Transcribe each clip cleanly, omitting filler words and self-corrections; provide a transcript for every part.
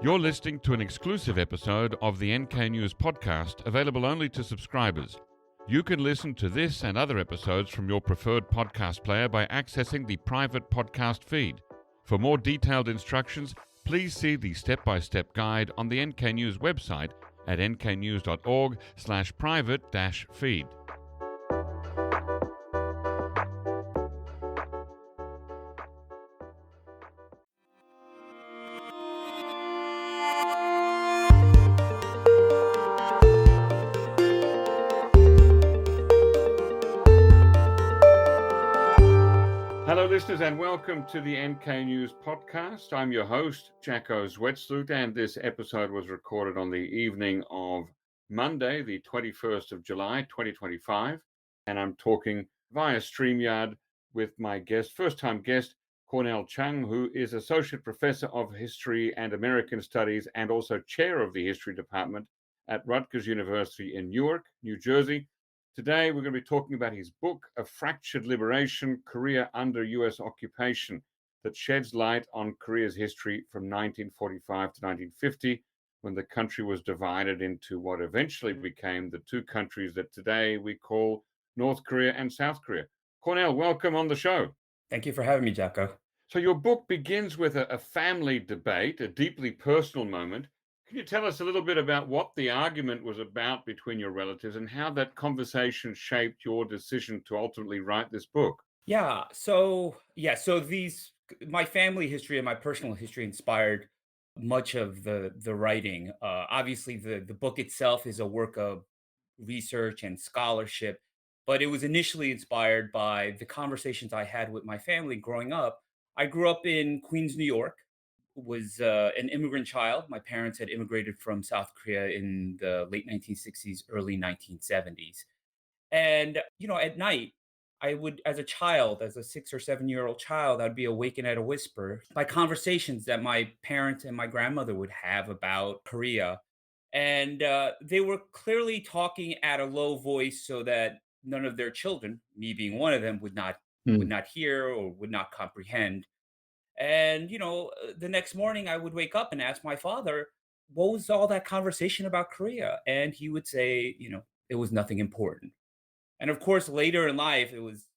You're listening to an exclusive episode of the NK News podcast, available only to subscribers. You can listen to this and other episodes from your preferred podcast player by accessing the private podcast feed. For more detailed instructions, please see the step-by-step guide on the NK News website at nknews.org/private-feed. Hello, listeners, and welcome to the NK News podcast. I'm your host, Jacco Zwetsloot, and this episode was recorded on the evening of Monday, the 21st of July, 2025. And I'm talking via StreamYard with my guest, first-time guest, Kornel Chang, who is Associate Professor of History and American Studies and also Chair of the History Department at Rutgers University-Newark, New Jersey. Today, we're going to be talking about his book, A Fractured Liberation, Korea Under U.S. Occupation, that sheds light on Korea's history from 1945 to 1950, when the country was divided into what eventually became the two countries that today we call North Korea and South Korea. Kornel, welcome on the show. Thank you for having me, Jacco. So your book begins with a family debate, a deeply personal moment. Can you tell us a little bit about what the argument was about between your relatives and how that conversation shaped your decision to ultimately write this book? So my family history and my personal history inspired much of the writing. Obviously, the book itself is a work of research and scholarship, but it was initially inspired by the conversations I had with my family growing up. I grew up in Queens, New York. Was an immigrant child. My parents had immigrated from South Korea in the late 1960s, early 1970s. And, at night, I would, as a child, as a 6 or 7 year old child, I'd be awakened at a whisper by conversations that my parents and my grandmother would have about Korea. And they were clearly talking at a low voice so that none of their children, me being one of them, would not hear or would not comprehend. And, the next morning I would wake up and ask my father, what was all that conversation about Korea? And he would say, it was nothing important. And of course, later in life, it was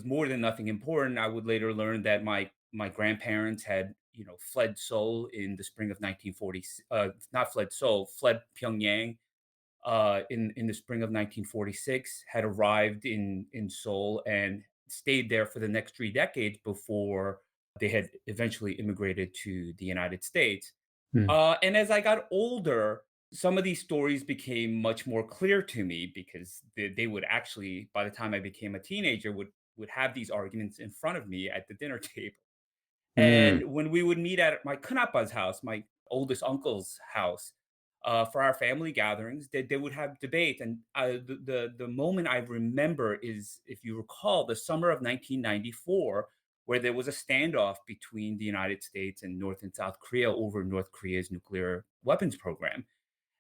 more than nothing important. I would later learn that my grandparents had, fled Seoul in the spring of 1940. Not fled Seoul, fled Pyongyang in the spring of 1946. Had arrived in Seoul and stayed there for the next 3 decades before they had eventually immigrated to the United States. Hmm. And as I got older, some of these stories became much more clear to me because they would actually, by the time I became a teenager, would have these arguments in front of me at the dinner table. Mm. And when we would meet at my Kunapa's house, my oldest uncle's house, for our family gatherings, they would have debate. And the moment I remember is, if you recall, the summer of 1994, where there was a standoff between the United States and North and South Korea over North Korea's nuclear weapons program.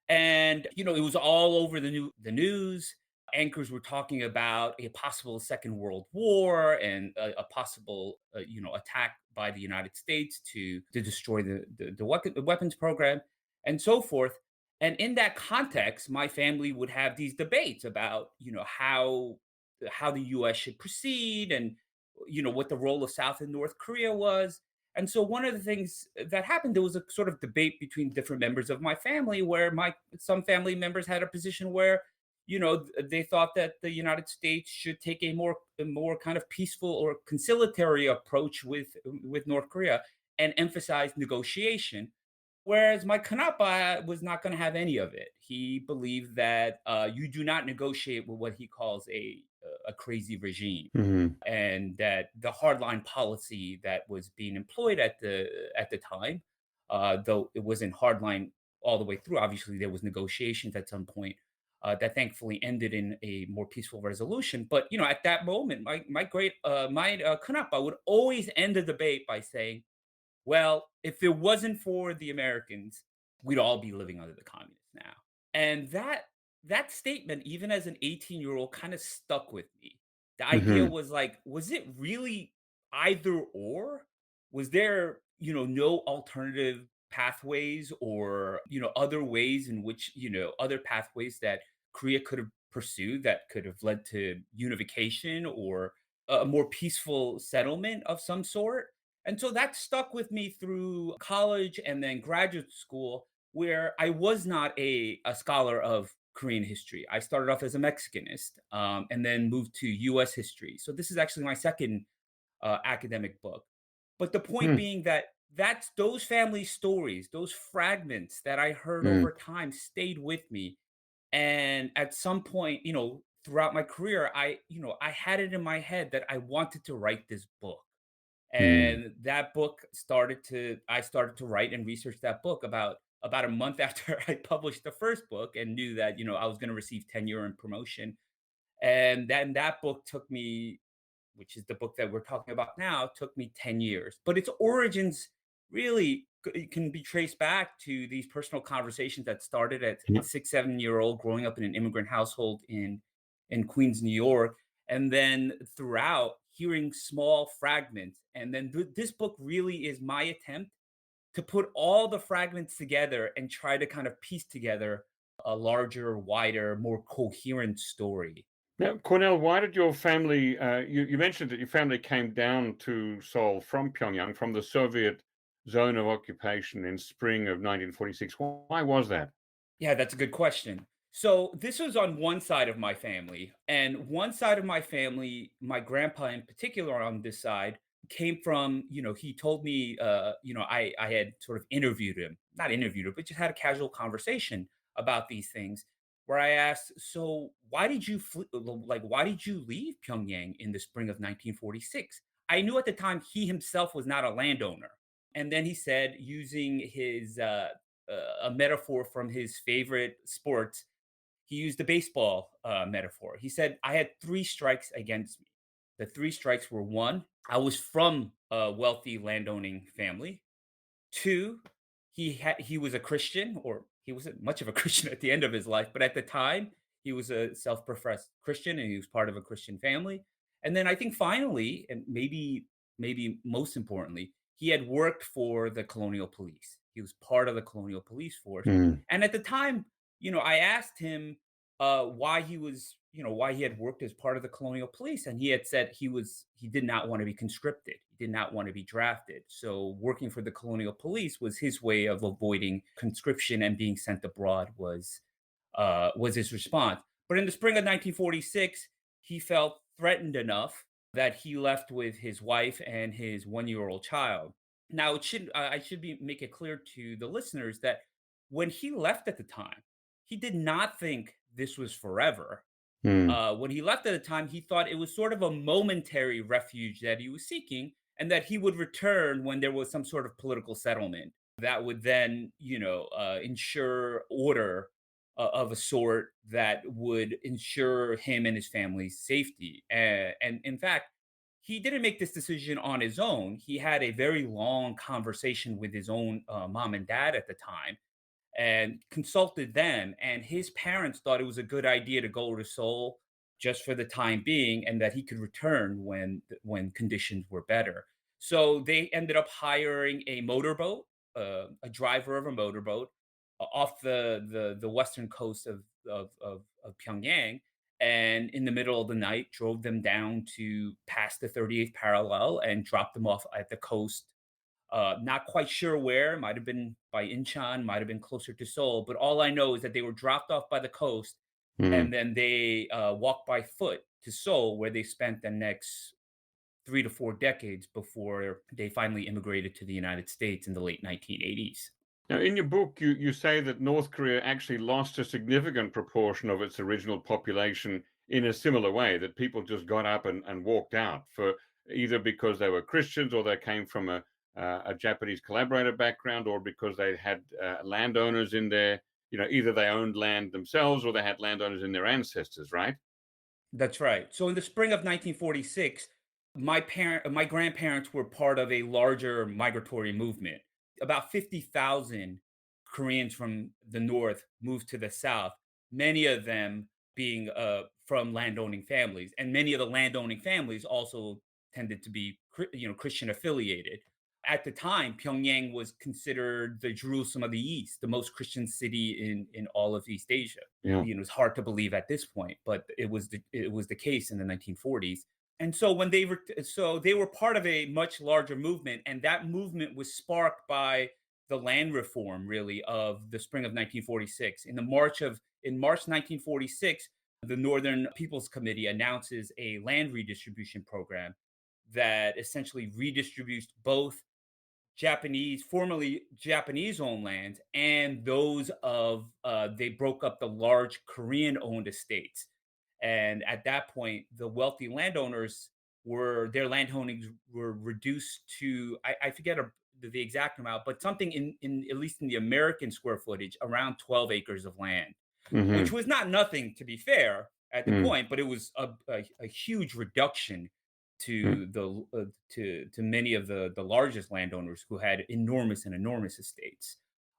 And, it was all over the news. Anchors were talking about a possible Second World War and a possible, attack by the United States to destroy the weapons program and so forth. And in that context, my family would have these debates about, how the U.S. should proceed and, what the role of South and North Korea was. And so one of the things that happened, there was a sort of debate between different members of my family where some family members had a position where, they thought that the United States should take a more kind of peaceful or conciliatory approach with North Korea and emphasize negotiation. Whereas my Kanapa was not going to have any of it. He believed that you do not negotiate with what he calls a crazy regime, Mhm. and that the hardline policy that was being employed at the time, though it wasn't hardline all the way through. Obviously, there was negotiations at some point that thankfully ended in a more peaceful resolution. But at that moment, my Kanapa would always end the debate by saying, "Well, if it wasn't for the Americans, we'd all be living under the communists now." And that statement, even as an 18-year-old, kind of stuck with me. The idea Mhm. was like, was it really either or? Was there, no alternative pathways or other ways in which other pathways that Korea could have pursued that could have led to unification or a more peaceful settlement of some sort. And so that stuck with me through college and then graduate school, where I was not a scholar of Korean history. I started off as a Mexicanist, and then moved to US history. So this is actually my second academic book. But the point Hmm. being that that's those family stories, those fragments that I heard Hmm. over time stayed with me. And at some point, throughout my career, I had it in my head that I wanted to write this book. Hmm. And that book I started to write and research that book about a month after I published the first book, and knew that, I was going to receive tenure and promotion. And then that book took me, which is the book that we're talking about now, took me 10 years. But its origins really can be traced back to these personal conversations that started at Yeah. 6, 7 year old, growing up in an immigrant household in Queens, New York. And then throughout, hearing small fragments. And then this book really is my attempt to put all the fragments together and try to kind of piece together a larger, wider, more coherent story. Now, Cornell, why did your family, you mentioned that your family came down to Seoul from Pyongyang, from the Soviet zone of occupation in spring of 1946. Why was that? Yeah, that's a good question. So this was on one side of my family, and one side of my family, my grandpa in particular on this side, came from, he told me, I had sort of interviewed him, not interviewed him, but just had a casual conversation about these things, where I asked, so why did you why did you leave Pyongyang in the spring of 1946? I knew at the time he himself was not a landowner. And then he said, using his a metaphor from his favorite sports. He used the baseball metaphor. He said, I had three strikes against me. The three strikes were: one, I was from a wealthy landowning family; two, he was a Christian, or he wasn't much of a Christian at the end of his life, but at the time, he was a self-professed Christian and he was part of a Christian family. And then I think finally, and maybe most importantly, he had worked for the colonial police. He was part of the colonial police force. Hmm. And at the time, I asked him why why he had worked as part of the colonial police, and he had said he did not want to be conscripted. He did not want to be drafted. So working for the colonial police was his way of avoiding conscription, and being sent abroad was his response. But in the spring of 1946, he felt threatened enough that he left with his wife and his 1 year old child. Now, I should be make it clear to the listeners that when he left at the time, he did not think this was forever. Hmm. When he left at the time, he thought it was sort of a momentary refuge that he was seeking, and that he would return when there was some sort of political settlement that would then, ensure order of a sort that would ensure him and his family's safety. And in fact, he didn't make this decision on his own. He had a very long conversation with his own mom and dad at the time, and consulted them. And his parents thought it was a good idea to go to Seoul just for the time being, and that he could return when conditions were better. So they ended up hiring a motorboat, a driver of a motorboat, off the western coast of Pyongyang. And in the middle of the night, drove them down to past the 38th parallel and dropped them off at the coast, not quite sure where. Might have been by Incheon, might have been closer to Seoul. But all I know is that they were dropped off by the coast, Hmm. and then they walked by foot to Seoul, where they spent the next 3 to 4 decades before they finally immigrated to the United States in the late 1980s. Now, in your book, you say that North Korea actually lost a significant proportion of its original population in a similar way, that people just got up and walked out, for either because they were Christians, or they came from a Japanese collaborator background, or because they had landowners in there. Either they owned land themselves, or they had landowners in their ancestors, right? That's right. So in the spring of 1946, my grandparents were part of a larger migratory movement. About 50,000 Koreans from the north moved to the south, many of them being from landowning families, and many of the landowning families also tended to be Christian affiliated. At the time, Pyongyang was considered the Jerusalem of the East, the most Christian city in all of East Asia. Yeah. It's hard to believe at this point, but it was the case in the 1940s. And so they were part of a much larger movement, and that movement was sparked by the land reform, really, of the spring of 1946. In March 1946, the Northern People's Committee announces a land redistribution program that essentially redistributes both formerly Japanese-owned lands, and those they broke up the large Korean-owned estates. And at that point, the wealthy landowners their land holdings were reduced to, I forget the exact amount, but something in at least in the American square footage, around 12 acres of land, which Mm-hmm. was not nothing, to be fair, at the Mm. point, but it was a huge reduction Mm. to many of the largest landowners who had enormous estates.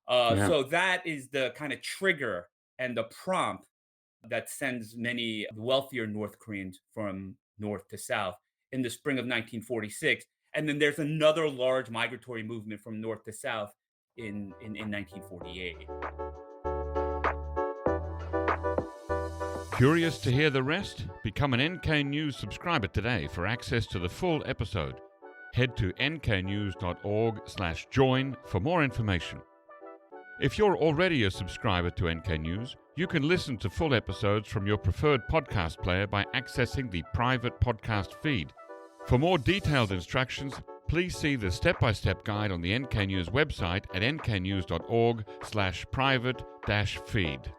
Yeah. So that is the kind of trigger and the prompt that sends many wealthier North Koreans from north to south in the spring of 1946. And then there's another large migratory movement from north to south in 1948. Curious to hear the rest? Become an NK News subscriber today for access to the full episode. Head to nknews.org/join for more information. If you're already a subscriber to NK News, you can listen to full episodes from your preferred podcast player by accessing the private podcast feed. For more detailed instructions, please see the step-by-step guide on the NK News website at nknews.org/private-feed.